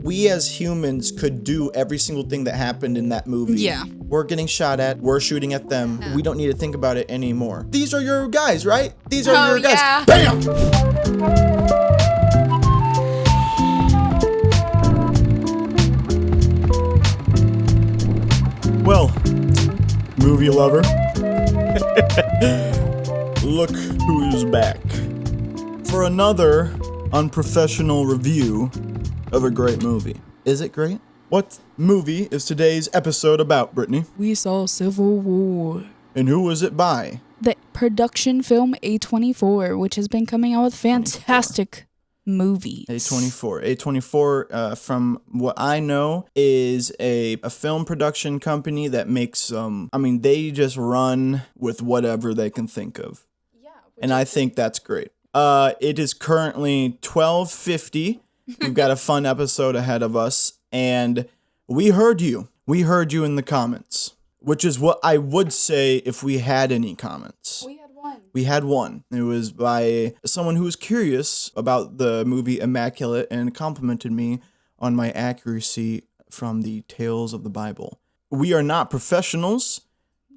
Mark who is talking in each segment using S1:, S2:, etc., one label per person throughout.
S1: we as humans could do every single thing that happened in that movie.
S2: Yeah.
S1: We're getting shot at, we're shooting at them. We don't need to think about it anymore. These are your guys, right? These are your guys.
S2: Yeah.
S1: Bam! Well, movie lover, look who's back for another unprofessional review of a great movie. Is it great? What movie is today's episode about, Brittany?
S2: We saw Civil War.
S1: And who was it by?
S2: The production film A24, which has been coming out with fantastic movies.
S1: A24. A24, from what I know, is a film production company that makes, they just run with whatever they can think of. Yeah. And I think that's great. It is currently 12:50. We've got a fun episode ahead of us, and we heard you. We heard you in the comments, which is what I would say if we had any comments. We had one. It was by someone who was curious about the movie Immaculate and complimented me on my accuracy from the tales of the Bible. We are not professionals.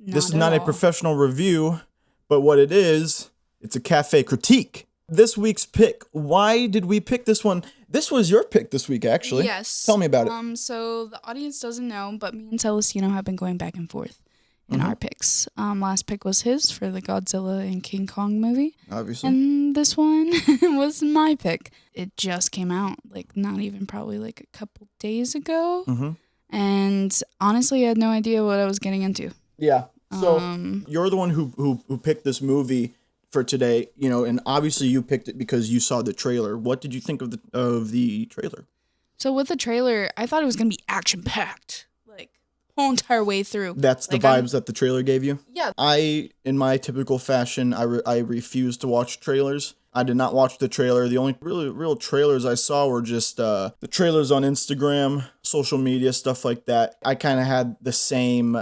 S1: This is not a professional review, but what it is, it's a cafe critique. This week's pick. Why did we pick this one? This was your pick this week, actually.
S2: Yes.
S1: Tell me about it.
S2: So the audience doesn't know, but me and Celestino have been going back and forth in our picks. Last pick was his for the Godzilla and King Kong movie.
S1: Obviously.
S2: And this one was my pick. It just came out, not even probably a couple days ago. Mm-hmm. And honestly, I had no idea what I was getting into.
S1: Yeah. So you're the one who picked this movie for today, and obviously you picked it because you saw the trailer. What did you think of the trailer?
S2: So with the trailer, I thought it was going to be action-packed. Whole entire way through.
S1: That's the vibes that the trailer gave you?
S2: Yeah.
S1: In my typical fashion, I refuse to watch trailers. I did not watch the trailer. The only real trailers I saw were just the trailers on Instagram, social media, stuff like that. I kind of had the same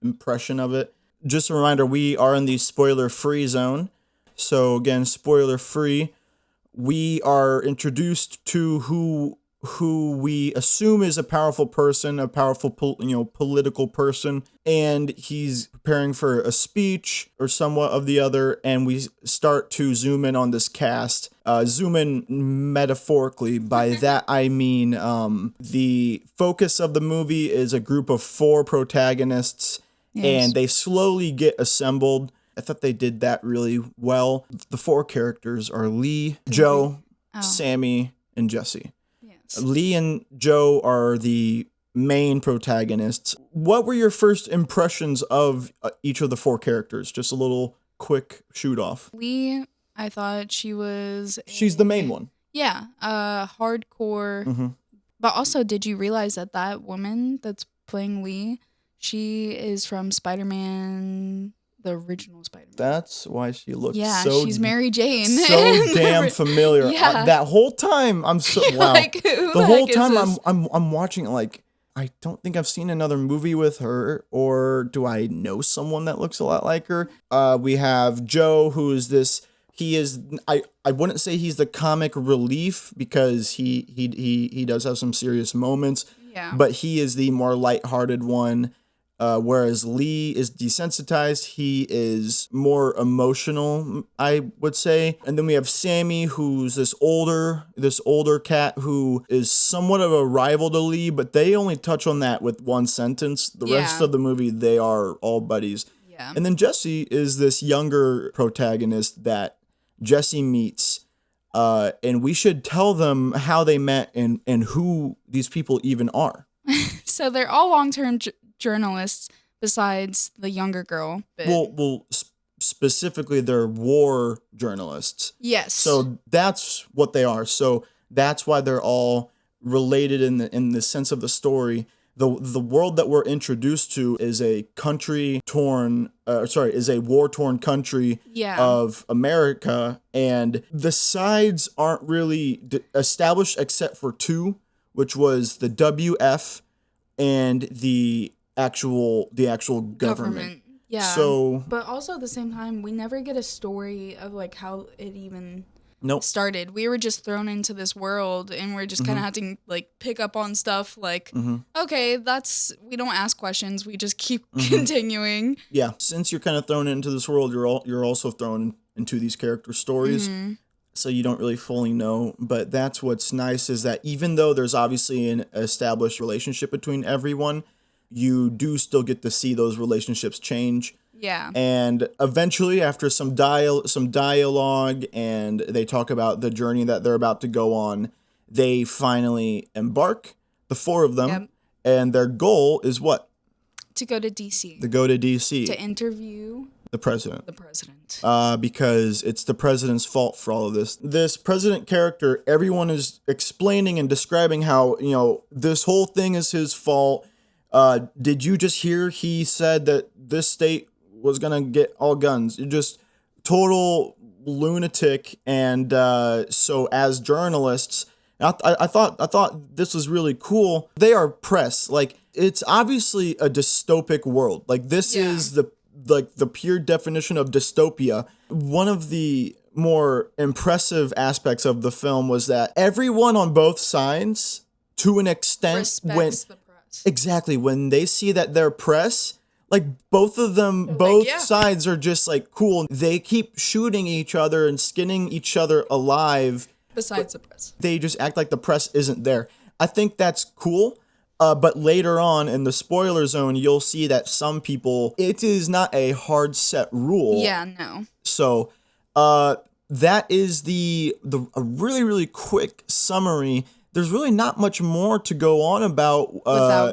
S1: impression of it. Just a reminder, we are in the spoiler-free zone. So again, spoiler-free. We are introduced to who we assume is a powerful person, a powerful political person, and he's preparing for a speech or somewhat of the other, and we start to zoom in on this cast. Zoom in metaphorically. By that I mean the focus of the movie is a group of 4 protagonists, and they slowly get assembled. I thought they did that really well. The 4 characters are Lee, Joe, Sammy, and Jesse. Lee and Joe are the main protagonists. What were your first impressions of each of the 4 characters? Just a little quick shoot off.
S2: Lee, I thought
S1: she's the main one.
S2: Yeah, hardcore. Mm-hmm. But also, did you realize that woman that's playing Lee, she is from Spider-Man, the original Spider-Man.
S1: That's why she looks
S2: she's Mary Jane.
S1: So damn familiar.
S2: Yeah.
S1: That whole time, I'm so wow. The whole time I'm watching it, I don't think I've seen another movie with her, or do I know someone that looks a lot like her? We have Joe, who is this. He is. I wouldn't say he's the comic relief because he does have some serious moments. Yeah. But he is the more lighthearted one. Whereas Lee is desensitized, he is more emotional, I would say. And then we have Sammy, who's this older cat who is somewhat of a rival to Lee, but they only touch on that with one sentence. The rest of the movie, they are all buddies. Yeah. And then Jesse is this younger protagonist that Jesse meets. And we should tell them how they met and who these people even are.
S2: So they're all long-term journalists besides the younger girl.
S1: Well, specifically they're war journalists.
S2: Yes.
S1: So that's what they are. So that's why they're all related in the sense of the story. The world that we're introduced to is a war-torn country of America, and the sides aren't really established except for 2, which was the WF and the actual government.
S2: Yeah.
S1: So,
S2: but also at the same time, we never get a story of how it even
S1: Nope.
S2: started. We were just thrown into this world, and we're just kind of having like pick up on stuff. Like, okay, we don't ask questions. We just keep continuing.
S1: Yeah. Since you're kind of thrown into this world, you're also thrown into these character stories. So you don't really fully know. But that's what's nice, is that even though there's obviously an established relationship between everyone, you do still get to see those relationships change.
S2: Yeah.
S1: And eventually, after some dialogue, and they talk about the journey that they're about to go on, they finally embark, the four of them.
S2: Yep.
S1: And their goal is what?
S2: To go to DC.
S1: To go to DC.
S2: To interview
S1: the president.
S2: Because
S1: it's the president's fault for all of this. This president character, everyone is explaining and describing how, this whole thing is his fault. Did you just hear he said that this state was gonna get all guns? You're just total lunatic. And so as journalists, I thought this was really cool. They are press. Like, it's obviously a dystopic world. Like, this is the pure definition of dystopia. One of the more impressive aspects of the film was that everyone on both sides, to an extent,
S2: respects the press.
S1: Exactly. When they see that they're press, like, both of them, sides are just like, cool. They keep shooting each other and skinning each other alive.
S2: Besides the press.
S1: They just act like the press isn't there. I think that's cool. But later on in the spoiler zone, you'll see that some people, it is not a hard set rule.
S2: Yeah, no.
S1: So that is a really, really quick summary. There's really not much more to go on about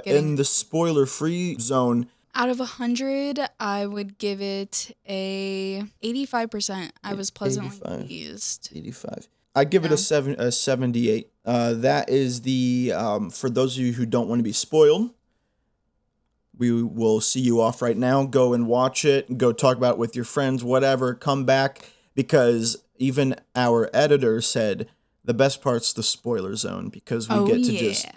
S1: in the spoiler-free zone.
S2: Out of 100, I would give it a 85%. I was pleasantly pleased.
S1: 85. I'd give it a 78. That is for those of you who don't want to be spoiled, we will see you off right now. Go and watch it. Go talk about it with your friends, whatever. Come back, because even our editor said the best part's the spoiler zone, because we get to just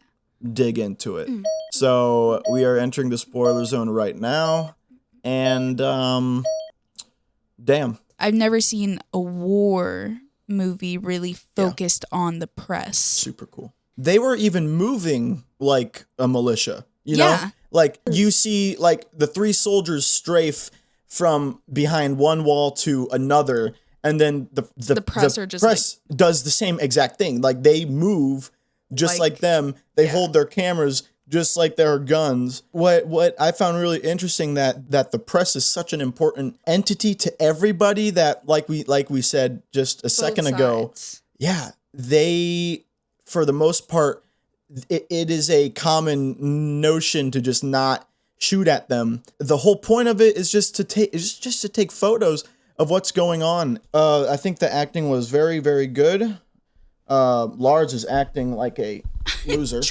S1: dig into it. So we are entering the spoiler zone right now. And damn.
S2: I've never seen a war movie really focused on the press.
S1: Super cool. They were even moving like a militia, you know? Like, you see like the three soldiers strafe from behind one wall to another, and then the press does the same exact thing. Like, they move just like them. They hold their cameras just like their guns. What I found really interesting, that the press is such an important entity to everybody, that like we said just a second ago. Yeah, they, for the most part, it is a common notion to just not shoot at them. The whole point of it is just to take photos of what's going on. I think the acting was very, very good. Lars is acting like a loser.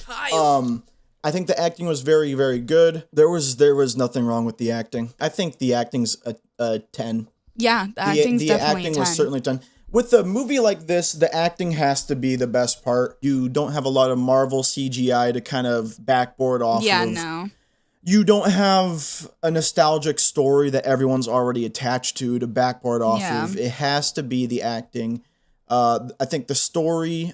S1: I think the acting was very, very good. There was nothing wrong with the acting. I think the acting's a 10.
S2: Yeah, the acting's definitely
S1: the acting
S2: 10.
S1: was certainly 10. With a movie like this, the acting has to be the best part. You don't have a lot of Marvel CGI to kind of backboard off of.
S2: Yeah, no.
S1: You don't have a nostalgic story that everyone's already attached to backboard off of. It has to be the acting. I think the story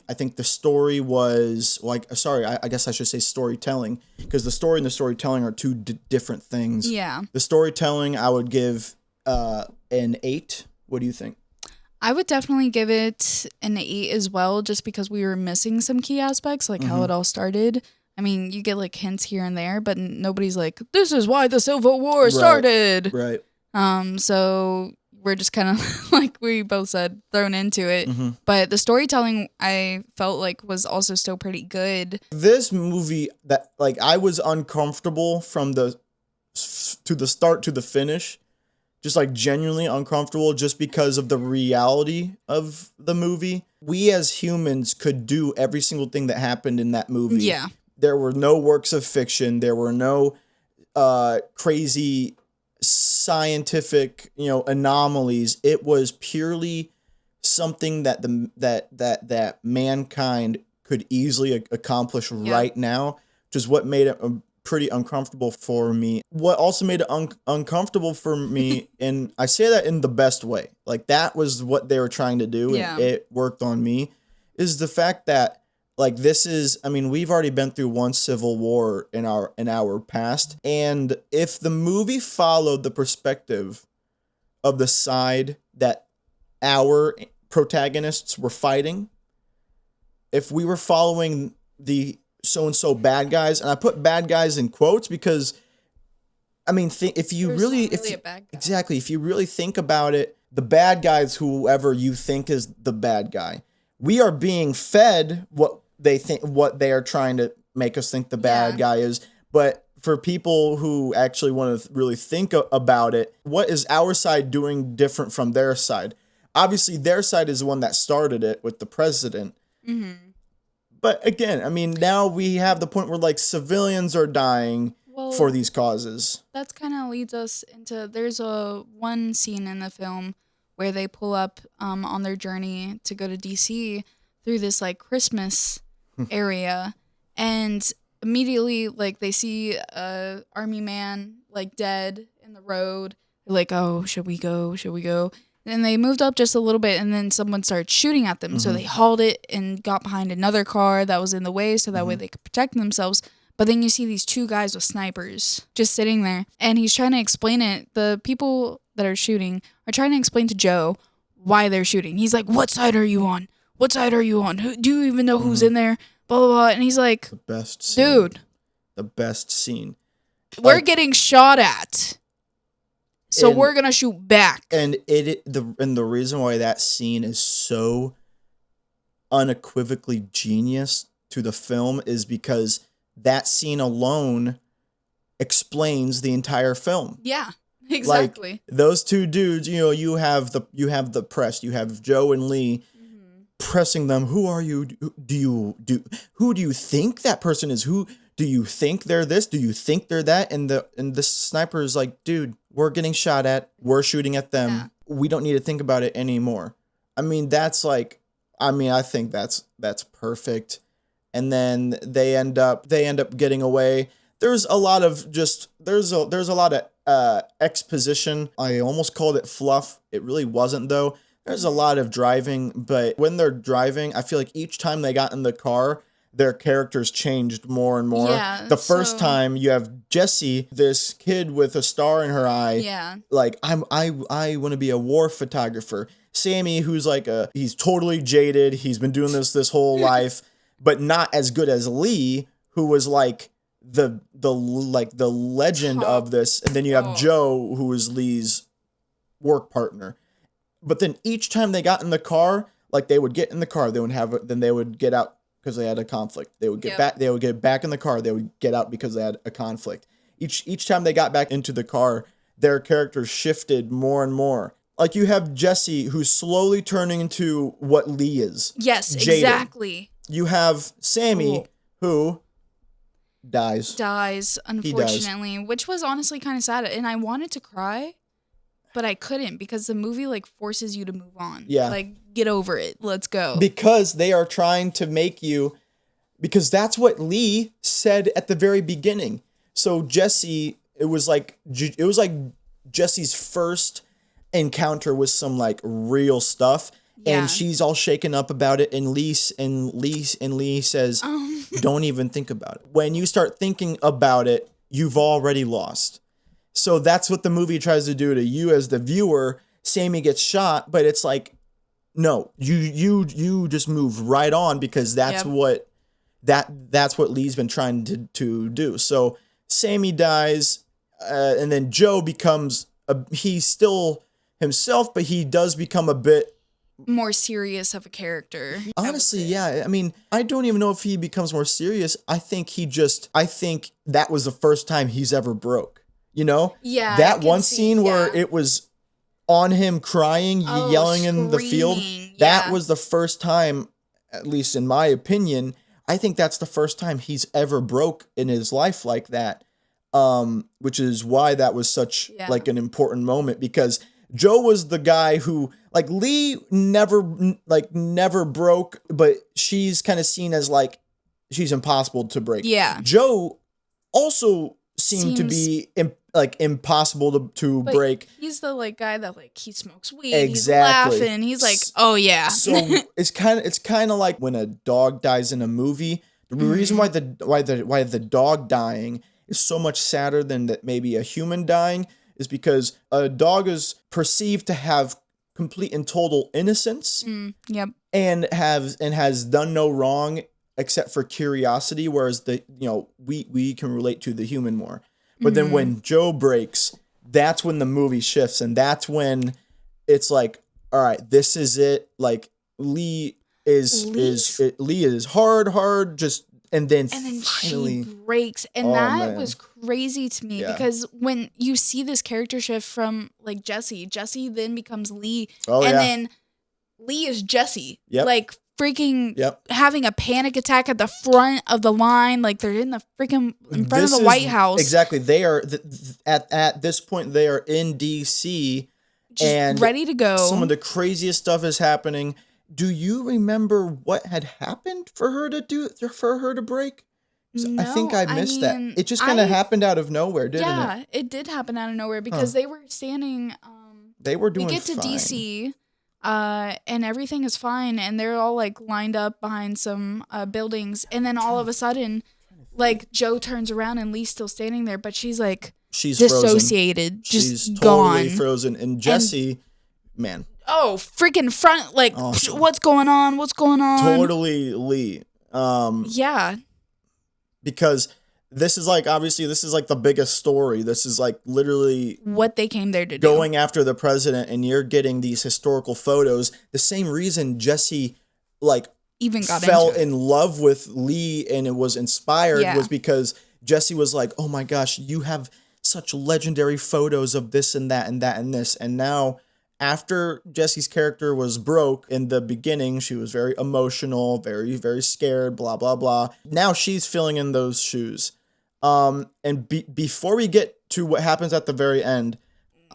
S1: was I guess I should say storytelling, because the story and the storytelling are two different things.
S2: Yeah.
S1: The storytelling, I would give an 8. What do you think?
S2: I would definitely give it an 8 as well, just because we were missing some key aspects, like how it all started. I mean, you get like hints here and there, but nobody's like, this is why the Civil War started.
S1: Right.
S2: So we're just kind of, like we both said, thrown into it. But the storytelling, I felt like, was also still pretty good.
S1: This movie, that like, I was uncomfortable from the start to the finish. Just like genuinely uncomfortable, just because of the reality of the movie. We as humans could do every single thing that happened in that movie.
S2: Yeah.
S1: There were no works of fiction. There were no crazy scientific, anomalies. It was purely something that that mankind could easily accomplish right now, which is what made it pretty uncomfortable for me. What also made it uncomfortable for me, and I say that in the best way, like that was what they were trying to do, and it worked on me, is the fact that like this is, I mean, we've already been through one civil war in our past, and if the movie followed the perspective of the side that our protagonists were fighting, if we were following the so-and-so bad guys, and I put bad guys in quotes because, I mean, if you really exactly, if you really think about it, the bad guys, whoever you think is the bad guy, we are being fed what they are trying to make us think the bad guy is. But for people who actually want to really think about it, what is our side doing different from their side? Obviously, their side is the one that started it with the president. Mm-hmm. But again, I mean, now we have the point where like civilians are dying for these causes. That's
S2: kind of leads us into, there's one scene in the film where they pull up on their journey to go to DC through this like Christmas area, and immediately like they see a army man like dead in the road. They're like, oh, should we go? And they moved up just a little bit, and then someone started shooting at them. Mm-hmm. So they hauled it and got behind another car that was in the way, so that way they could protect themselves. But then you see these two guys with snipers just sitting there, and he's trying to explain it. The people that are shooting are trying to explain to Joe why they're shooting. He's like, what side are you on? What side are you on? Do you even know who's in there? Blah, blah, blah. And he's like,
S1: the best scene.
S2: Dude.
S1: The best scene.
S2: We're getting shot at. So we're going to shoot back.
S1: And the reason why that scene is so unequivocally genius to the film is because that scene alone explains the entire film.
S2: Yeah, exactly.
S1: Like, those two dudes, you know, you have the press, you have Joe and Lee pressing them. Who are you? Who do you think that person is? Who do you think they're this? Do you think they're that? And the sniper is like, dude, we're getting shot at. We're shooting at them. Yeah. We don't need to think about it anymore. I mean, I think that's perfect. And then they end up getting away. There's a lot of exposition. I almost called it fluff. It really wasn't though. There's a lot of driving, but when they're driving, I feel like each time they got in the car, their characters changed more and more. Yeah, the first time you have Jessie, this kid with a star in her eye. Yeah. Like, I want to be a war photographer. Sammy, who's like he's totally jaded. He's been doing this whole life, but not as good as Lee, who was like the legend of this. And then you have Joe, who is Lee's work partner. But then each time they got in the car, like they would get in the car, then they would get out because they had a conflict. They would get back. They would get back in the car. They would get out because they had a conflict. Each time they got back into the car, their characters shifted more and more. Like you have Jessie, who's slowly turning into what Lee is.
S2: Yes, jaded. Exactly.
S1: You have Sammy, who dies,
S2: unfortunately, which was honestly kind of sad. And I wanted to cry, but I couldn't because the movie like forces you to move on. Yeah. Like, get over it. Let's go.
S1: Because they are trying to make you, because that's what Lee said at the very beginning. So Jessie, it was like Jessie's first encounter with some like real stuff. Yeah. And she's all shaken up about it. And Lee says, don't even think about it. When you start thinking about it, you've already lost. So that's what the movie tries to do to you as the viewer. Sammy gets shot, but it's like, no, you just move right on because that's what Lee's been trying to do. So Sammy dies, and then Joe becomes he's still himself, but he does become a bit
S2: more serious of a character.
S1: Honestly, yeah. I mean, I don't even know if he becomes more serious. I think that was the first time he's ever broke. You know?
S2: Yeah.
S1: That one scene where it was on him crying, yelling screaming, in the field. That was the first time, at least in my opinion, I think that's the first time he's ever broke in his life like that. Which is why that was such like an important moment, because Joe was the guy who, like, Lee never broke, but she's kind of seen as like she's impossible to break.
S2: Yeah.
S1: Joe also seem to be impossible to
S2: but
S1: break.
S2: He's the like guy that like he smokes weed.
S1: Exactly.
S2: He's laughing. He's like, oh yeah.
S1: So it's kind of like when a dog dies in a movie. The reason why the dog dying is so much sadder than that maybe a human dying is because a dog is perceived to have complete and total innocence.
S2: Yep.
S1: And has done no wrong except for curiosity, whereas we can relate to the human more. But then when Joe breaks, that's when the movie shifts, and that's when it's like, all right, this is it. Like Lee is hard, just and then finally
S2: she breaks, and that was crazy to me because when you see this character shift from like Jesse then becomes Lee, then Lee is Jesse, like freaking having a panic attack at the front of the line, like they're in the freaking in front of the White House.
S1: Exactly, they are at this point they are in DC,
S2: just and ready to go.
S1: Some of the craziest stuff is happening. Do you remember what had happened for her to break?
S2: No,
S1: I think I missed that. It just kind of happened out of nowhere, didn't it?
S2: Yeah, it did happen out of nowhere because they were standing.
S1: They were doing.
S2: We get to
S1: fine.
S2: DC, and everything is fine, and they're all like lined up behind some buildings, and then all of a sudden, like Joe turns around and Lee's still standing there, but she's like dissociated,
S1: frozen.
S2: Just
S1: she's
S2: gone,
S1: totally frozen, and Jesse, man.
S2: Oh, freaking front! Like, awesome. What's going on? What's going on?
S1: Totally Lee.
S2: Yeah.
S1: Because this is like, obviously, this is like the biggest story. This is like literally
S2: what they came there to
S1: do. Going after the president, and you're getting these historical photos. The same reason Jesse, like,
S2: even
S1: fell in love with Lee and it was inspired was because Jesse was like, oh my gosh, you have such legendary photos of this and that and that and this. And now, after Jesse's character was broke in the beginning, she was very emotional, very, very scared, blah, blah, blah. Now she's filling in those shoes. And before we get to what happens at the very end,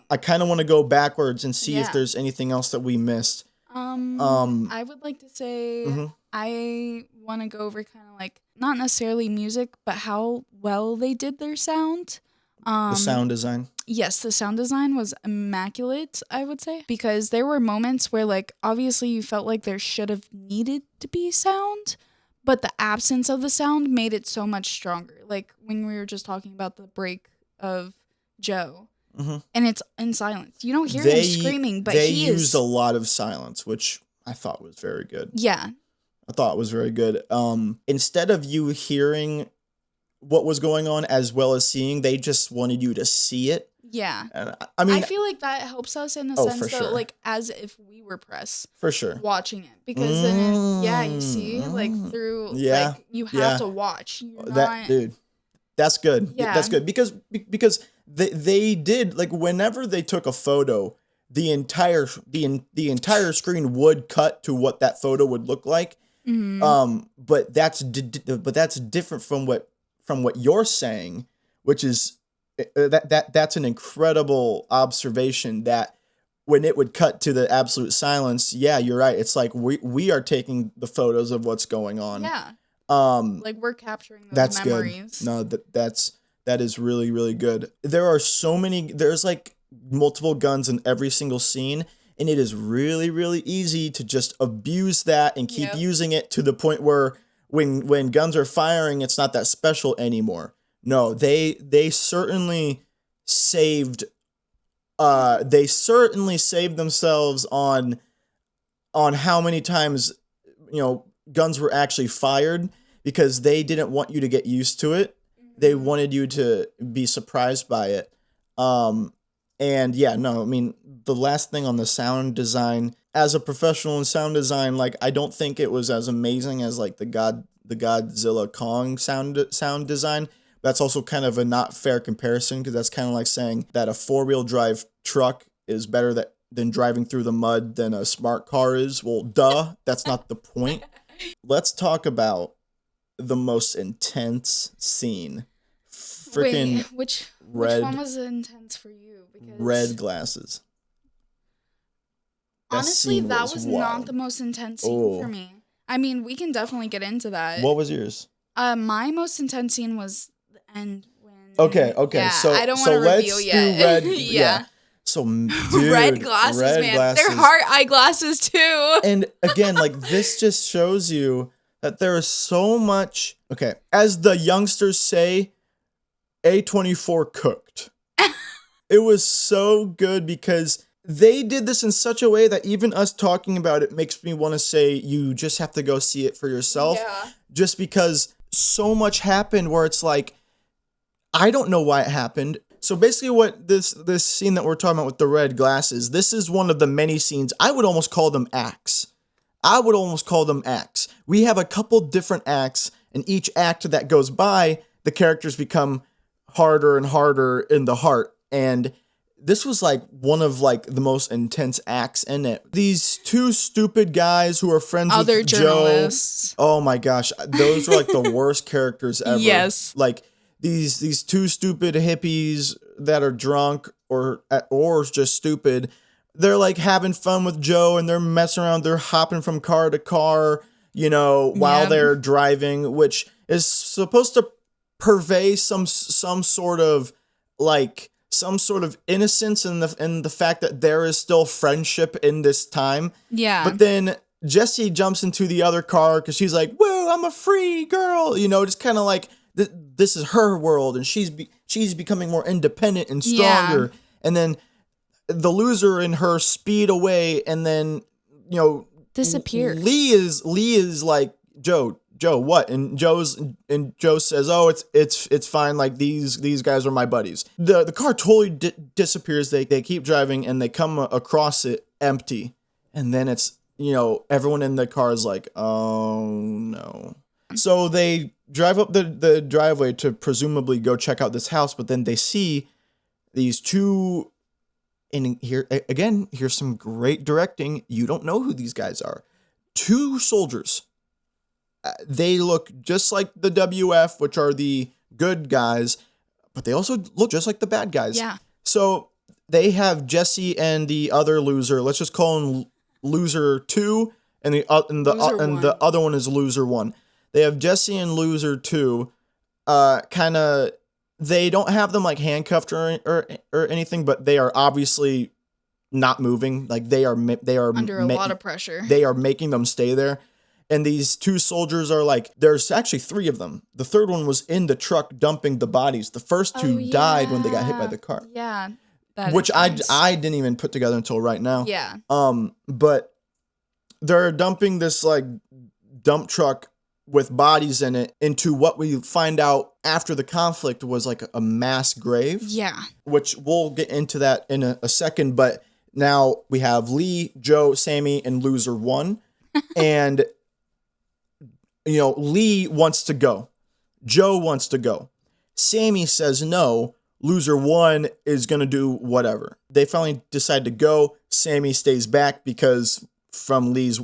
S1: I kind of want to go backwards and see if there's anything else that we missed.
S2: I would like to say I want to go over kind of like, not necessarily music, but how well they did their sound.
S1: The sound design.
S2: Yes, the sound design was immaculate, I would say, because there were moments where, like, obviously you felt like there should have needed to be sound, but the absence of the sound made it so much stronger. Like when we were just talking about the break of Joe, and it's in silence. You don't hear him screaming, but
S1: they used a lot of silence, which I thought was very good.
S2: Yeah,
S1: I thought was very good. Instead of you hearing what was going on as well as seeing, they just wanted you to see it.
S2: Yeah.
S1: And I mean,
S2: I feel like that helps us in the sense that, like, as if we were press.
S1: For sure.
S2: Watching it. Because then, you see, like, through, like, you have to watch.
S1: Dude, that's good. Yeah. That's good. Because they did, like, whenever they took a photo, the entire screen would cut to what that photo would look like. But that's different from what you're saying, which is that's an incredible observation, that when it would cut to the absolute silence, you're right. It's like we are taking the photos of what's going on.
S2: Yeah. Like we're capturing those memories.
S1: Good. No, that is really, really good. There's like multiple guns in every single scene, and it is really, really easy to just abuse that and keep using it to the point where when guns are firing, it's not that special anymore. No, they certainly saved themselves on how many times guns were actually fired, because they didn't want you to get used to it. They wanted you to be surprised by it. And I mean, the last thing on the sound design, as a professional in sound design, like, I don't think it was as amazing as like the Godzilla Kong sound design. That's also kind of a not fair comparison, because that's kind of like saying that a 4-wheel drive truck is better than driving through the mud than a smart car is. Well, duh, that's not the point. Let's talk about the most intense scene. Freaking
S2: which
S1: red.
S2: Which one was intense for you? Because
S1: red glasses.
S2: Honestly, that was not the most intense scene for me. I mean, we can definitely get into that.
S1: What was yours?
S2: My most intense scene was the end
S1: Okay.
S2: Yeah,
S1: So
S2: I don't
S1: so
S2: want to
S1: let's
S2: reveal
S1: do
S2: yet.
S1: red.
S2: Yeah.
S1: So dude,
S2: Red glasses,
S1: red
S2: man.
S1: glasses.
S2: They're heart eyeglasses too.
S1: And again, like this just shows you that there is so much. Okay, as the youngsters say, A24 cooked. It was so good because they did this in such a way that even us talking about it makes me want to say you just have to go see it for yourself.
S2: Yeah.
S1: Just because so much happened where it's like, I don't know why it happened. So basically what this scene that we're talking about with the red glasses, this is one of the many scenes. I would almost call them acts. We have a couple different acts, and each act that goes by, the characters become harder and harder in the heart. And this was like one of like the most intense acts in it. These two stupid guys who are friends
S2: Other
S1: with
S2: journalists.
S1: Joe. Oh my gosh, those were like the worst characters ever.
S2: Yes.
S1: Like these two stupid hippies that are drunk or just stupid. They're like having fun with Joe and they're messing around. They're hopping from car to car, while they're driving, which is supposed to purvey some sort of innocence in the fact that there is still friendship in this time.
S2: Yeah.
S1: But then Jessie jumps into the other car because she's like, "Whoa, I'm a free girl," just kind of like this is her world, and she's becoming more independent and stronger. Yeah. And then the loser in her speed away, and then
S2: disappear.
S1: Lee is like, Joe, what? And Joe says, "Oh, it's fine. Like these guys are my buddies." The car totally disappears. They keep driving and they come across it empty, and then it's everyone in the car is like, "Oh no." So they drive up the driveway to presumably go check out this house, but then they see these two. And here's some great directing. You don't know who these guys are. Two soldiers. They look just like the WF, which are the good guys, but they also look just like the bad guys.
S2: Yeah.
S1: So they have Jessie and the other loser. Let's just call him Loser 2, and the other one is Loser 1. They have Jessie and Loser 2. They don't have them like handcuffed or anything, but they are obviously not moving. Like they are
S2: under a lot of pressure.
S1: They are making them stay there. And these two soldiers are like, there's actually three of them. The third one was in the truck dumping the bodies. The first two died when they got hit by the car.
S2: Yeah.
S1: Which I didn't even put together until right now.
S2: Yeah.
S1: But they're dumping this like dump truck with bodies in it into what we find out after the conflict was like a mass grave.
S2: Yeah.
S1: Which we'll get into that in a second. But now we have Lee, Joe, Sammy, and Loser 1. And Lee wants to go. Joe wants to go. Sammy says no. Loser 1 is going to do whatever. They finally decide to go. Sammy stays back because from Lee's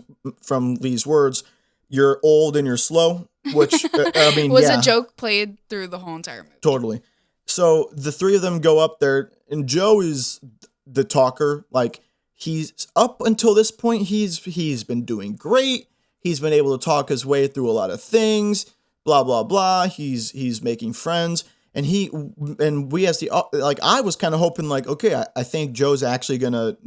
S1: words, "You're old and you're slow," which
S2: was a joke played through the whole entire movie.
S1: Totally. So the three of them go up there, and Joe is the talker. Like he's up until this point, he's been doing great. He's been able to talk his way through a lot of things. Blah blah blah. He's making friends, and we as the I was kind of hoping like, okay, I think Joe's actually gonna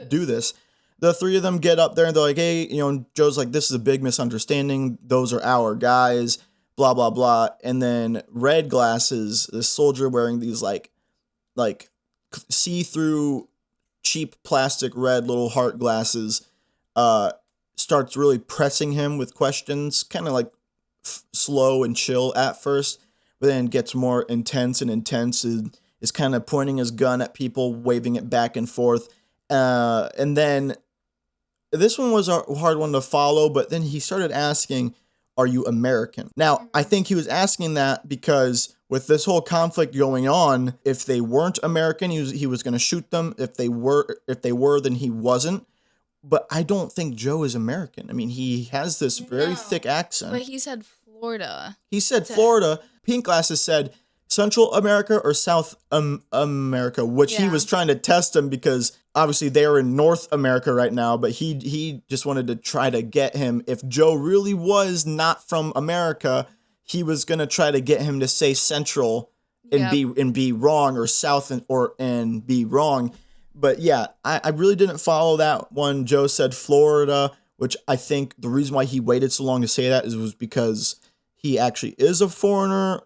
S1: do this. The three of them get up there and they're like, "Hey, Joe's like, this is a big misunderstanding. Those are our guys." Blah blah blah. And then Red Glasses, this soldier wearing these like see-through cheap plastic red little heart glasses, starts really pressing him with questions, kind of like slow and chill at first, but then gets more intense and is kind of pointing his gun at people, waving it back and forth. And then this one was a hard one to follow, but then he started asking, "Are you American?" Now, I think he was asking that because with this whole conflict going on, if they weren't American, he was going to shoot them. If they were, then he wasn't. But I don't think Joe is American. I mean, he has this very thick accent.
S2: But he said Florida.
S1: He said Florida. Pink Glasses said Central America or South America, which he was trying to test him because obviously they are in North America right now, but he just wanted to try to get him. If Joe really was not from America, he was going to try to get him to say Central and be wrong, or south and be wrong. But yeah, I really didn't follow that one. Joe said Florida, which I think the reason why he waited so long to say that was because he actually is a foreigner.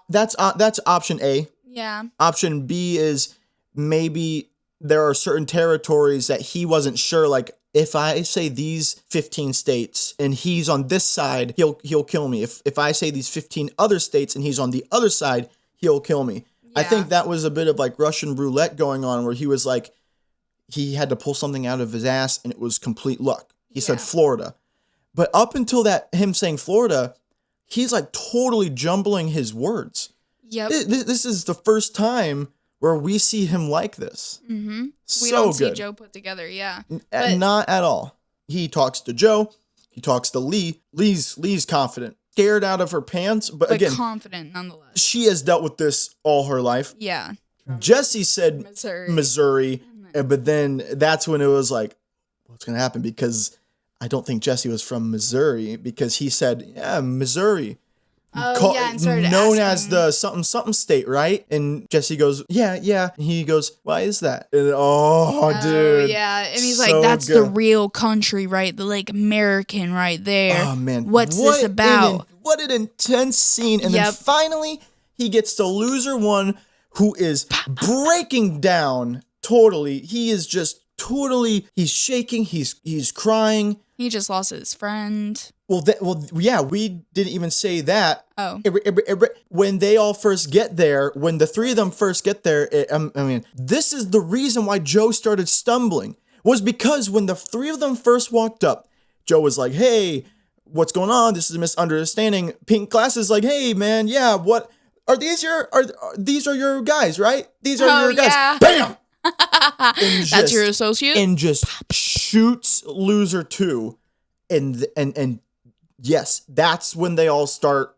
S1: That's option A.
S2: Yeah.
S1: Option B is maybe there are certain territories that he wasn't sure. Like, if I say these 15 states and he's on this side, he'll kill me. If I say these 15 other states and he's on the other side, he'll kill me. I think that was a bit of like Russian roulette going on, where he was like, he had to pull something out of his ass and it was complete luck. He said Florida. But up until him saying Florida, he's like totally jumbling his words.
S2: Yep.
S1: This is the first time where we see him like this.
S2: Mm-hmm.
S1: So
S2: we don't
S1: good.
S2: see Joe put together, yeah.
S1: Not at all. He talks to Joe. He talks to Lee. Lee's confident. Scared out of her pants, but again,
S2: confident nonetheless.
S1: She has dealt with this all her life.
S2: Yeah.
S1: Jesse said Missouri, but then that's when it was like, what's going to happen? Because I don't think Jesse was from Missouri, because he said, yeah, Missouri.
S2: And started
S1: known
S2: asking.
S1: as the something state, right? And Jesse goes, yeah. And he goes, why is that? And dude.
S2: Yeah. And he's
S1: so
S2: like, that's
S1: good.
S2: the real country, right? The like American right there.
S1: Oh man.
S2: What's this about?
S1: What an intense scene. And then finally he gets to loser one, who is breaking down totally. He is just totally, he's shaking, he's crying.
S2: He just lost his friend.
S1: Yeah, we didn't even say that.
S2: Oh.
S1: When they all first get there, when the three of them first get there, this is the reason why Joe started stumbling, was because when the three of them first walked up, Joe was like, hey, what's going on? This is a misunderstanding. Pink Glasses like, hey, man, yeah, what are these these are your guys, right? These are your guys.
S2: Yeah.
S1: Bam!
S2: That's your associate?
S1: And just shoots loser two. And yes, that's when they all start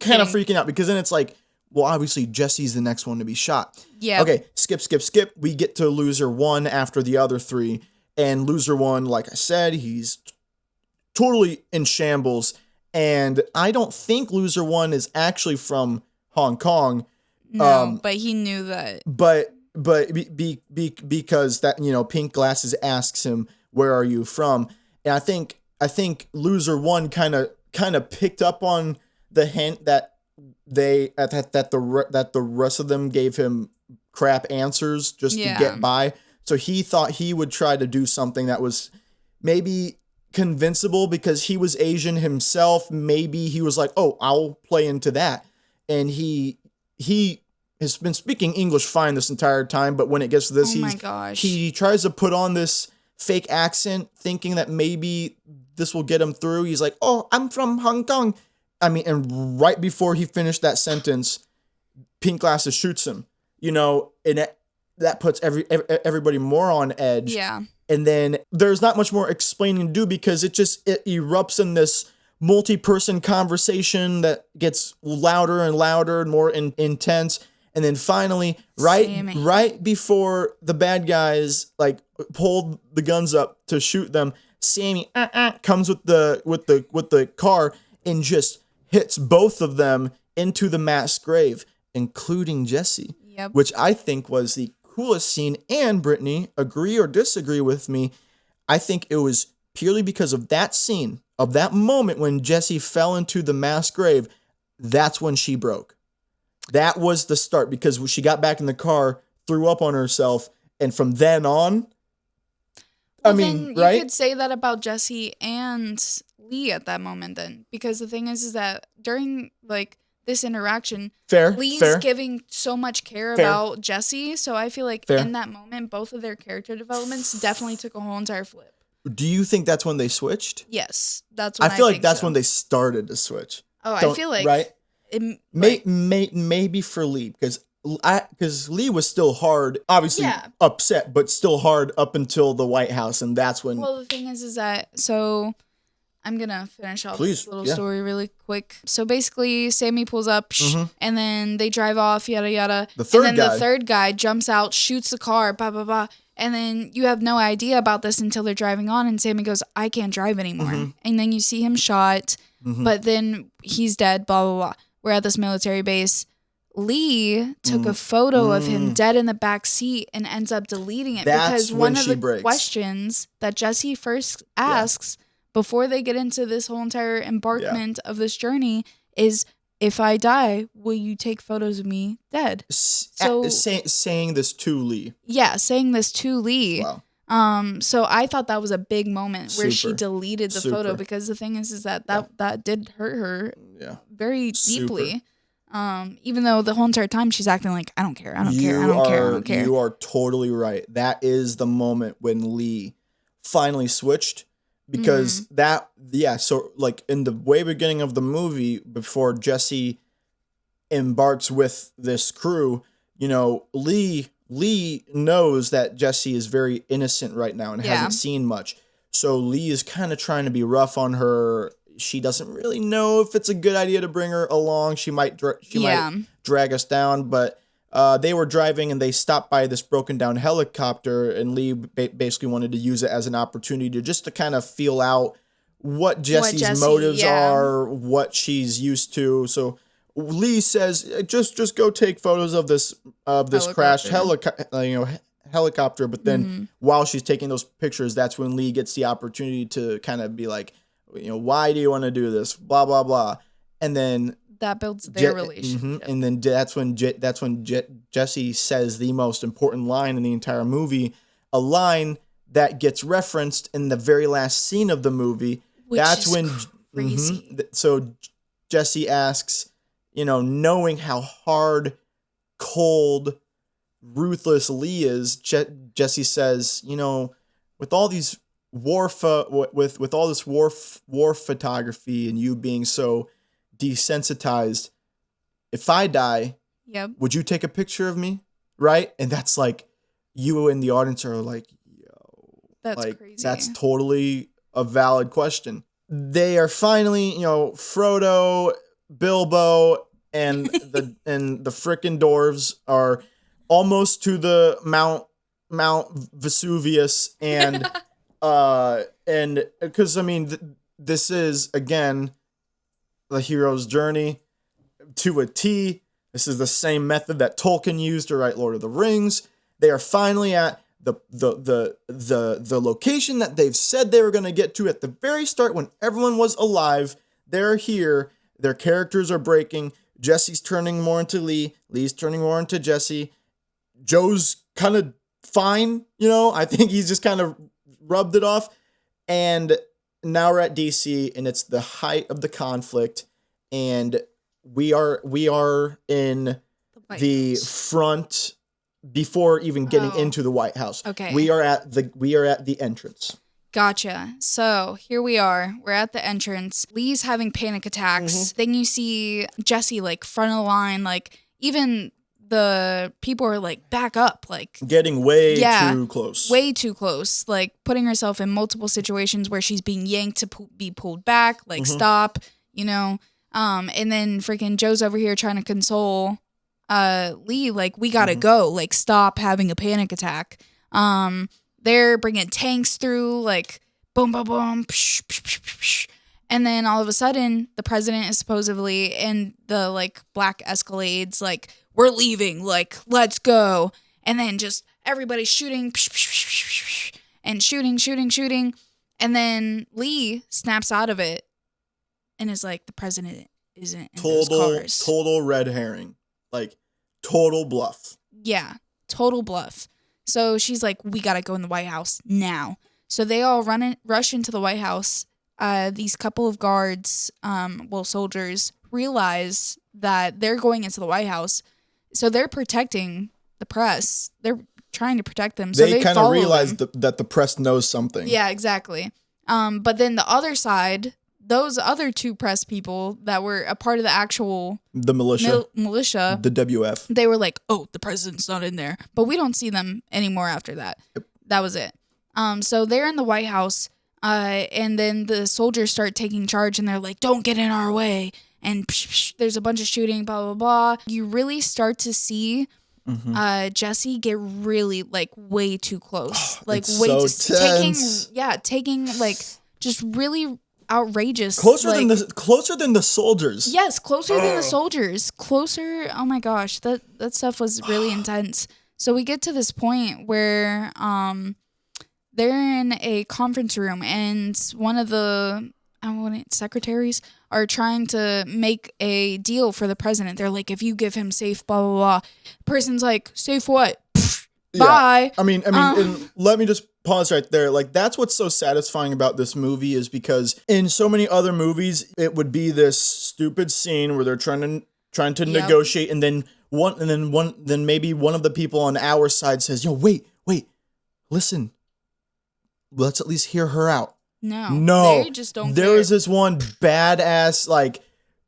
S1: kind of freaking out, because then it's like, well, obviously Jesse's the next one to be shot.
S2: Yeah.
S1: Okay, skip. We get to loser one after the other three. And loser one, like I said, he's totally in shambles. And I don't think loser one is actually from Hong Kong.
S2: No, but he knew that.
S1: But because that, Pink Glasses asks him, where are you from? And I think loser one kind of picked up on the hint that the rest of them gave him crap answers just to get by. So he thought he would try to do something that was maybe convincible, because he was Asian himself. Maybe he was like, oh, I'll play into that. And he has been speaking English fine this entire time, but when it gets to this, he tries to put on this fake accent, thinking that maybe this will get him through. He's like, oh, I'm from Hong Kong. And right before he finished that sentence, Pink Glasses shoots him, and that puts everybody more on edge.
S2: Yeah.
S1: And then there's not much more explaining to do, because it erupts in this multi-person conversation that gets louder and louder and more intense. And then finally, right before the bad guys like pulled the guns up to shoot them, Sammy comes with the car and just hits both of them into the mass grave, including Jesse.
S2: Yep.
S1: Which I think was the coolest scene. And Brittany, agree or disagree with me, I think it was purely because of that scene, of that moment when Jesse fell into the mass grave. That's when she broke. That was the start, because she got back in the car, threw up on herself, and from then on,
S2: you could say that about Jesse and Lee at that moment then, because the thing is that during like this interaction, Lee's giving so much care about Jesse, so I feel like in that moment, both of their character developments definitely took a whole entire flip.
S1: Do you think that's when they switched?
S2: Yes, that's when
S1: I feel like that's when they started to switch.
S2: Oh, I feel like
S1: right. Maybe for Lee, because Lee was still hard, obviously upset, but still hard up until the White House, and that's when.
S2: Well, the thing is that I'm gonna finish off this little story really quick. So basically, Sammy pulls up, and then they drive off, yada yada. The third guy jumps out, shoots the car, blah blah blah. And then you have no idea about this until they're driving on, and Sammy goes, I can't drive anymore. And then you see him shot, but then he's dead, blah, blah, blah. We're at this military base. Lee took a photo of him dead in the back seat and ends up deleting it because one of the questions that Jesse first asks before they get into this whole entire embarkment of this journey is, if I die, will you take photos of me dead? So
S1: saying this to Lee.
S2: Yeah, saying this to Lee.
S1: Wow.
S2: So I thought that was a big moment where she deleted the photo, because the thing is that did hurt her very deeply. Even though the whole entire time she's acting like, I don't care.
S1: You are totally right. That is the moment when Lee finally switched, because so like in the way beginning of the movie, before Jesse embarks with this crew, you know, Lee knows that Jesse is very innocent right now and hasn't seen much. So Lee is kind of trying to be rough on her. She doesn't really know if it's a good idea to bring her along. She might drag us down, but they were driving and they stopped by this broken down helicopter, and Lee basically wanted to use it as an opportunity to kind of feel out what Jesse's motives are, what she's used to. So Lee says, just go take photos of this crashed helicopter. But then while she's taking those pictures, that's when Lee gets the opportunity to kind of be like, you know, why do you want to do this? Blah, blah, blah. And then
S2: that builds their relationship.
S1: And then that's when Jesse says the most important line in the entire movie, a line that gets referenced in the very last scene of the movie. That's when crazy. So Jesse asks, you know, knowing how hard, cold, ruthless Lee is, Jesse says, you know, with all these with all this war photography and you being so desensitized, if I die, would you take a picture of me? Right? And that's like, you in the audience are like, yo,
S2: that's like, crazy.
S1: That's totally a valid question. They are finally, you know, Frodo, Bilbo, and the frickin' dwarves are almost to the Mount Vesuvius, and because I mean this is again the hero's journey to a T. This is the same method that Tolkien used to write Lord of the Rings. They are finally at the location that they've said they were going to get to at the very start when everyone was alive. They're here. Their characters are breaking. Jesse's turning more into Lee. Lee's turning more into Jesse. Joe's kind of fine, you know. I think he's just kind of rubbed it off. And now we're at DC, and it's the height of the conflict, and we are in the front before even getting into the White House.
S2: Okay.
S1: We are at the entrance.
S2: Gotcha. So here we are. We're at the entrance. Lee's having panic attacks. Then you see Jesse like front of the line, like even the people are like back up, like
S1: getting way too close,
S2: like putting herself in multiple situations where she's being yanked to be pulled back, like stop, you know. And then freaking Joe's over here trying to console Lee, like, we gotta go, like, stop having a panic attack. They're bringing tanks through, like, boom, boom, boom, psh, psh, psh, psh, psh. And then all of a sudden, the president is supposedly in the, like, black Escalades, like, we're leaving, like, let's go. And then just everybody shooting, psh, psh, psh, psh, psh, and shooting. And then Lee snaps out of it and is like, the president isn't in those cars.
S1: Total red herring. Like, total bluff.
S2: Yeah, total bluff. So she's like, we gotta go in the White House now. So they all rush into the White House. These couple of guards, soldiers, realize that they're going into the White House. So they're protecting the press. They're trying to protect them. So they kind of realize
S1: that the press knows something.
S2: Yeah, exactly. But then the other side, those other two press people that were a part of the actual...
S1: The militia.
S2: The
S1: WF.
S2: They were like, oh, the president's not in there. But we don't see them anymore after that. Yep. That was it. So they're in the White House, and then the soldiers start taking charge, and they're like, don't get in our way. And psh, psh, there's a bunch of shooting, blah, blah, blah. You really start to see Jesse get really, like, way too close. Like,
S1: way too...
S2: taking, like, just really outrageous.
S1: Closer
S2: like,
S1: than the soldiers.
S2: Yes, closer than the soldiers. Closer. Oh my gosh, that stuff was really intense. So we get to this point where they're in a conference room and one of the secretaries are trying to make a deal for the president. They're like, if you give him safe, blah blah blah. Person's like, safe what? Pfft, bye.
S1: I mean, and let me just pause right there. Like, that's what's so satisfying about this movie is because in so many other movies, it would be this stupid scene where they're trying to negotiate, and then maybe one of the people on our side says, "Yo, wait, listen, let's at least hear her out."
S2: No, they just don't.
S1: There was this one badass like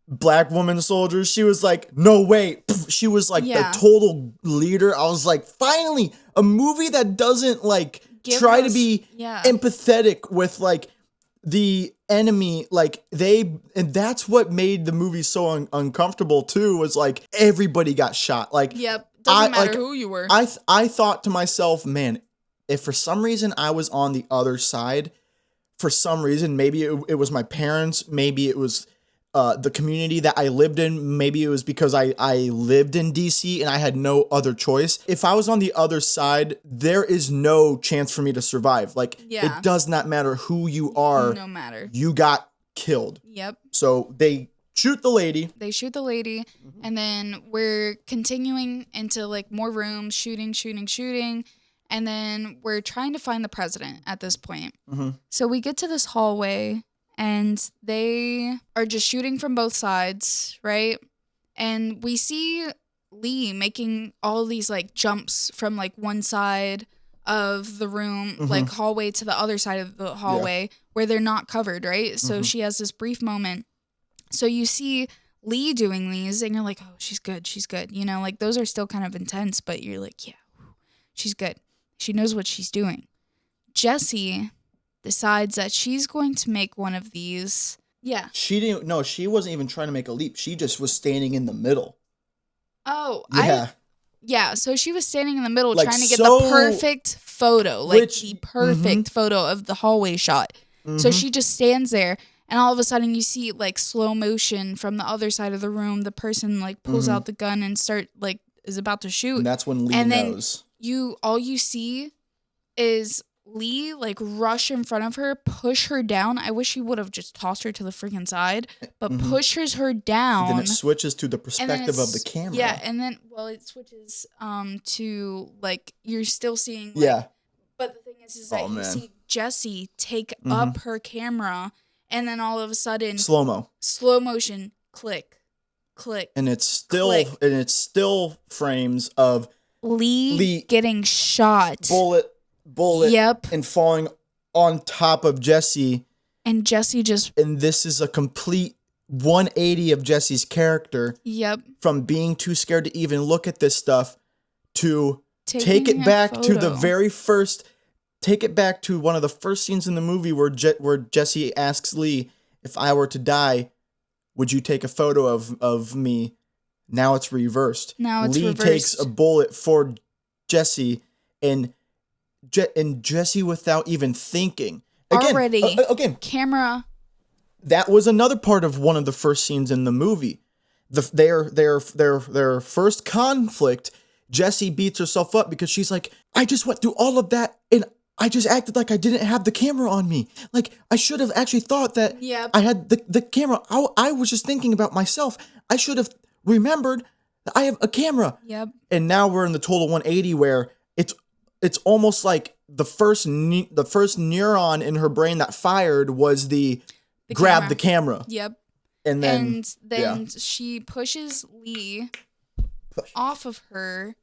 S1: black woman soldier. She was like, "No, wait." She was like the total leader. I was like, finally, a movie that doesn't like try to be empathetic with like the enemy. Like and that's what made the movie so uncomfortable too. Was like everybody got shot. Like,
S2: doesn't matter who you were.
S1: I thought to myself, man, if for some reason I was on the other side. For some reason, maybe it was my parents, maybe it was the community that I lived in, maybe it was because I lived in DC and I had no other choice. If I was on the other side, there is no chance for me to survive. Like, it does not matter who you are.
S2: No matter.
S1: You got killed.
S2: Yep.
S1: So they shoot the lady.
S2: And then we're continuing into like more rooms, shooting. And then we're trying to find the president at this point.
S1: Mm-hmm.
S2: So we get to this hallway and they are just shooting from both sides, right? And we see Lee making all these like jumps from like one side of the room, like hallway to the other side of the hallway where they're not covered, right? So she has this brief moment. So you see Lee doing these and you're like, oh, she's good. You know, like those are still kind of intense, but you're like, yeah, she's good. She knows what she's doing. Jessie decides that she's going to make one of these. Yeah.
S1: She didn't. No, she wasn't even trying to make a leap. She just was standing in the middle.
S2: Oh,
S1: yeah.
S2: So she was standing in the middle,
S1: like
S2: trying to get the perfect photo, the perfect photo of the hallway shot. So she just stands there, and all of a sudden you see like slow motion from the other side of the room. The person like pulls out the gun and is about to shoot.
S1: And that's when Lee knows.
S2: All you see is Lee like rush in front of her, push her down. I wish he would have just tossed her to the freaking side, but pushes her down.
S1: And then it switches to the perspective of the camera.
S2: Yeah, and then it switches to like you're still seeing but the thing is that you see Jessie take up her camera, and then all of a sudden slow motion, click,
S1: and it's still frames of
S2: Lee getting shot.
S1: Bullet. Yep. And falling on top of Jessie.
S2: And Jessie
S1: And this is a complete 180 of Jessie's character.
S2: Yep.
S1: From being too scared to even look at this stuff to take it back to the very first. Take it back to one of the first scenes in the movie where Jessie asks Lee, if I were to die, would you take a photo of me? Now it's reversed. Lee takes a bullet for Jessie and Jessie without even thinking. Again,
S2: camera.
S1: That was another part of one of the first scenes in the movie. Their first conflict. Jessie beats herself up because she's like, I just went through all of that and I just acted like I didn't have the camera on me. Like, I should have actually thought that I had the camera. I was just thinking about myself. I should have remembered that I have a camera.
S2: Yep.
S1: And now we're in the total 180 where it's almost like the first neuron in her brain that fired was the grab
S2: camera.
S1: The camera.
S2: Yep.
S1: And
S2: then she pushes Lee off of her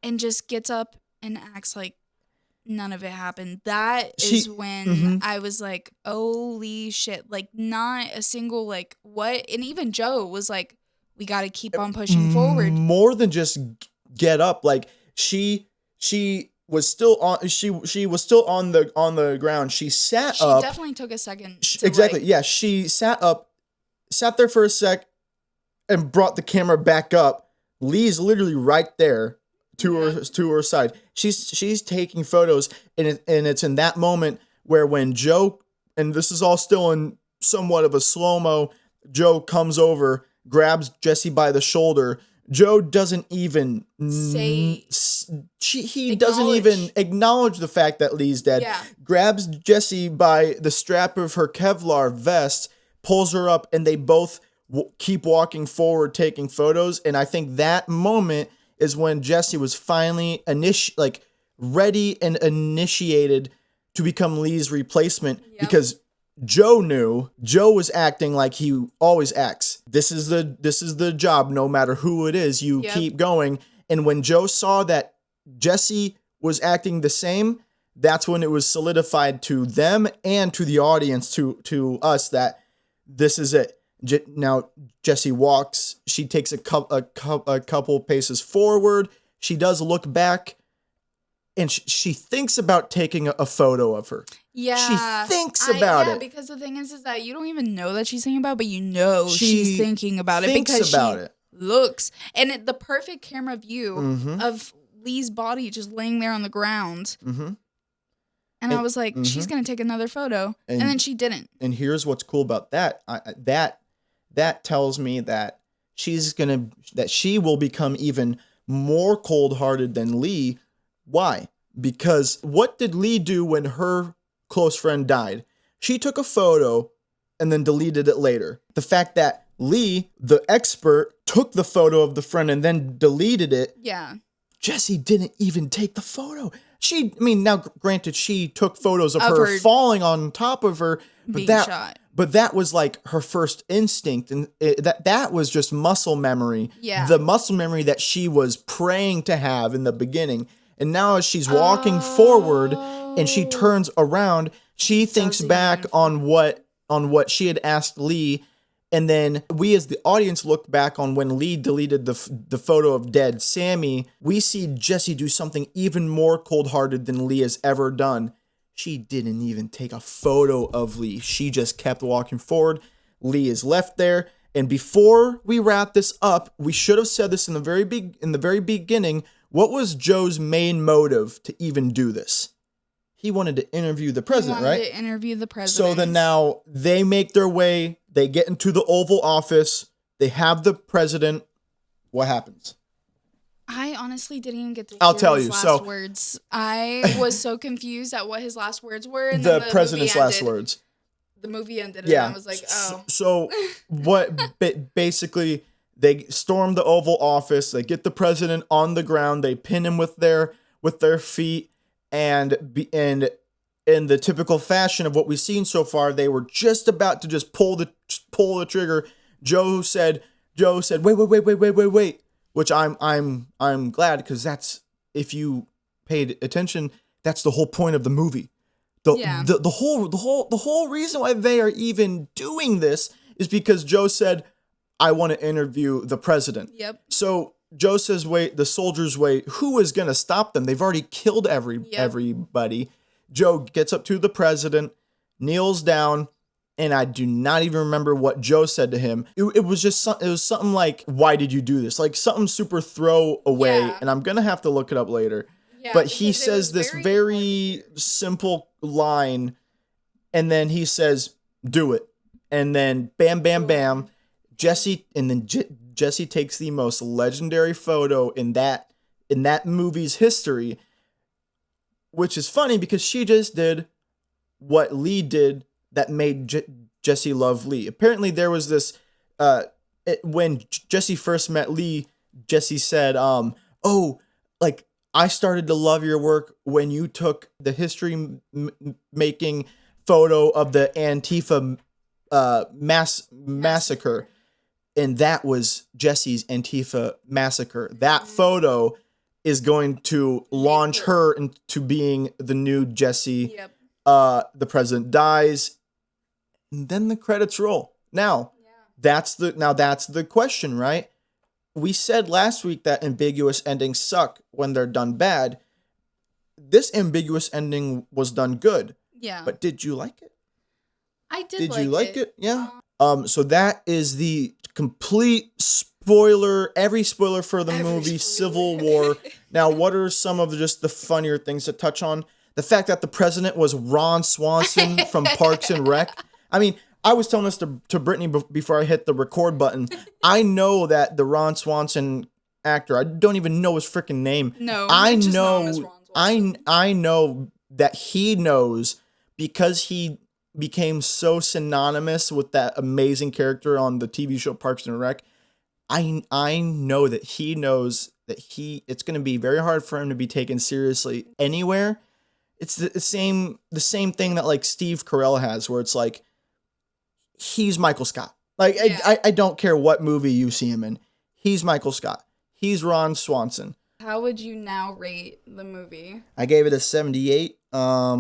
S2: and just gets up and acts like none of it happened. That is when I was like, holy shit. Like, not a single, like, what? And even Joe was like, we got to keep on pushing forward.
S1: More than just get up. Like, she was still on. She was still on the ground. She sat up.
S2: She definitely took a second.
S1: Exactly. Yeah. She sat up, sat there for a sec, and brought the camera back up. Lee's literally right there to her side. She's taking photos, and it's in that moment where when Joe, and this is all still in somewhat of a slow-mo. Joe comes over, grabs Jesse by the shoulder. Joe doesn't even he doesn't even acknowledge the fact that Lee's dead.
S2: Yeah.
S1: Grabs Jesse by the strap of her Kevlar vest, pulls her up, and they both keep walking forward, taking photos. And I think that moment is when Jesse was finally ready and initiated to become Lee's replacement, because Joe was acting like he always acts. This is the job, no matter who it is, you keep going. And when Joe saw that Jesse was acting the same, that's when it was solidified to them and to the audience, to us, that this is it. Now Jesse walks. She takes a couple paces forward. She does look back, and she thinks about taking a photo of her.
S2: Yeah.
S1: She thinks about it.
S2: Because the thing is that you don't even know that she's thinking about it, but you know she's thinking about it because she looks. And the perfect camera view of Lee's body just laying there on the ground. Mm-hmm. And I was like, she's going to take another photo. And then she didn't. And
S1: here's what's cool about that. That tells me that she will become even more cold-hearted than Lee. Why? Because what did Lee do when her close friend died? She took a photo and then deleted it later. The fact that Lee, the expert, took the photo of the friend and then deleted it.
S2: Yeah.
S1: Jesse didn't even take the photo. Now granted, she took photos of her falling on top of her, but that was like her first instinct, and that was just muscle memory.
S2: Yeah.
S1: The muscle memory that she was praying to have in the beginning. And now as she's walking forward and she turns around, she thinks back on what she had asked Lee. And then we as the audience look back on when Lee deleted the photo of dead Sammy. We see Jesse do something even more cold-hearted than Lee has ever done. She didn't even take a photo of Lee. She just kept walking forward. Lee is left there. And before we wrap this up, we should have said this in the very beginning. What was Joe's main motive to even do this? He wanted to interview the president, right?
S2: To interview the president.
S1: So then now they make their way. They get into the Oval Office. They have the president. What happens?
S2: I honestly didn't even get to hear his last words. I was so confused at what his last words were. And
S1: the president's last words.
S2: The movie ended, and I was like, oh.
S1: So what? Basically, they storm the Oval Office. They get the president on the ground. They pin him with their feet, and in the typical fashion of what we've seen so far, they were just about to just pull the trigger. Joe said, wait. Which I'm glad, because that's, if you paid attention, that's the whole point of the movie. The whole reason why they are even doing this is because Joe said, I want to interview the president.
S2: Yep.
S1: So Joe says, wait, the soldiers wait. Who is going to stop them? They've already killed everybody. Joe gets up to the president, kneels down, and I do not even remember what Joe said to him. It was something like, why did you do this? Like something super throwaway, and I'm going to have to look it up later. Yeah, but he says this very simple line, and then he says, do it. And then bam, bam, bam, Jesse takes the most legendary photo in that movie's history, which is funny because she just did what Lee did that made Jesse love Lee. Apparently there was this, when Jesse first met Lee, Jesse said, I started to love your work when you took the history-making photo of the Antifa massacre. And that was Jesse's Antifa massacre. That photo is going to launch her into being the new Jesse.
S2: Yep.
S1: The president dies, and then the credits roll. Now, that's the question, right? We said last week that ambiguous endings suck when they're done bad. This ambiguous ending was done good.
S2: Yeah.
S1: But did you like it?
S2: I did.
S1: Did you like it? Yeah. So that is the complete spoiler, every spoiler for the movie Civil War. Now, what are some of just the funnier things to touch on? The fact that the president was Ron Swanson from Parks and Rec. I mean, I was telling this to Brittany before I hit the record button. I know that the Ron Swanson actor, I don't even know his freaking name.
S2: No,
S1: I
S2: just know him
S1: know,
S2: as Ron Swanson.
S1: I know that he knows because he became so synonymous with that amazing character on the TV show Parks and Rec. I know that he knows that it's going to be very hard for him to be taken seriously anywhere. It's the same thing that like Steve Carell has, where it's like he's Michael Scott. Like I don't care what movie you see him in, he's Michael Scott. He's Ron Swanson.
S2: How would you now rate the movie?
S1: I gave it a 78. I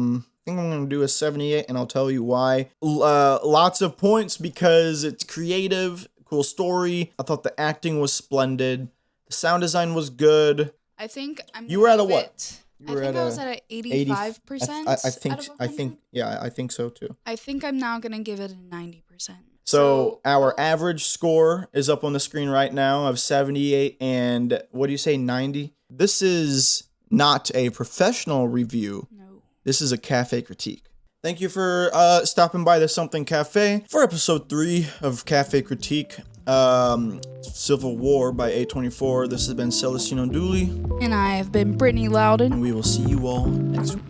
S1: think I'm gonna do a 78, and I'll tell you why. Lots of points because it's creative, cool story. I thought the acting was splendid. The sound design was good.
S2: I think
S1: You were at a what?
S2: I think I was at an 85%.
S1: I think so too.
S2: I think I'm now gonna give it a 90%.
S1: So our average score is up on the screen right now of 78 and what do you say, 90? This is not a professional review.
S2: No.
S1: This is a cafe critique. Thank you for stopping by the Something Cafe for episode 3 of Cafe Critique. Civil War by A24. This has been Celestino and
S2: And I have been Brittany Loudon.
S1: And we will see you all next week.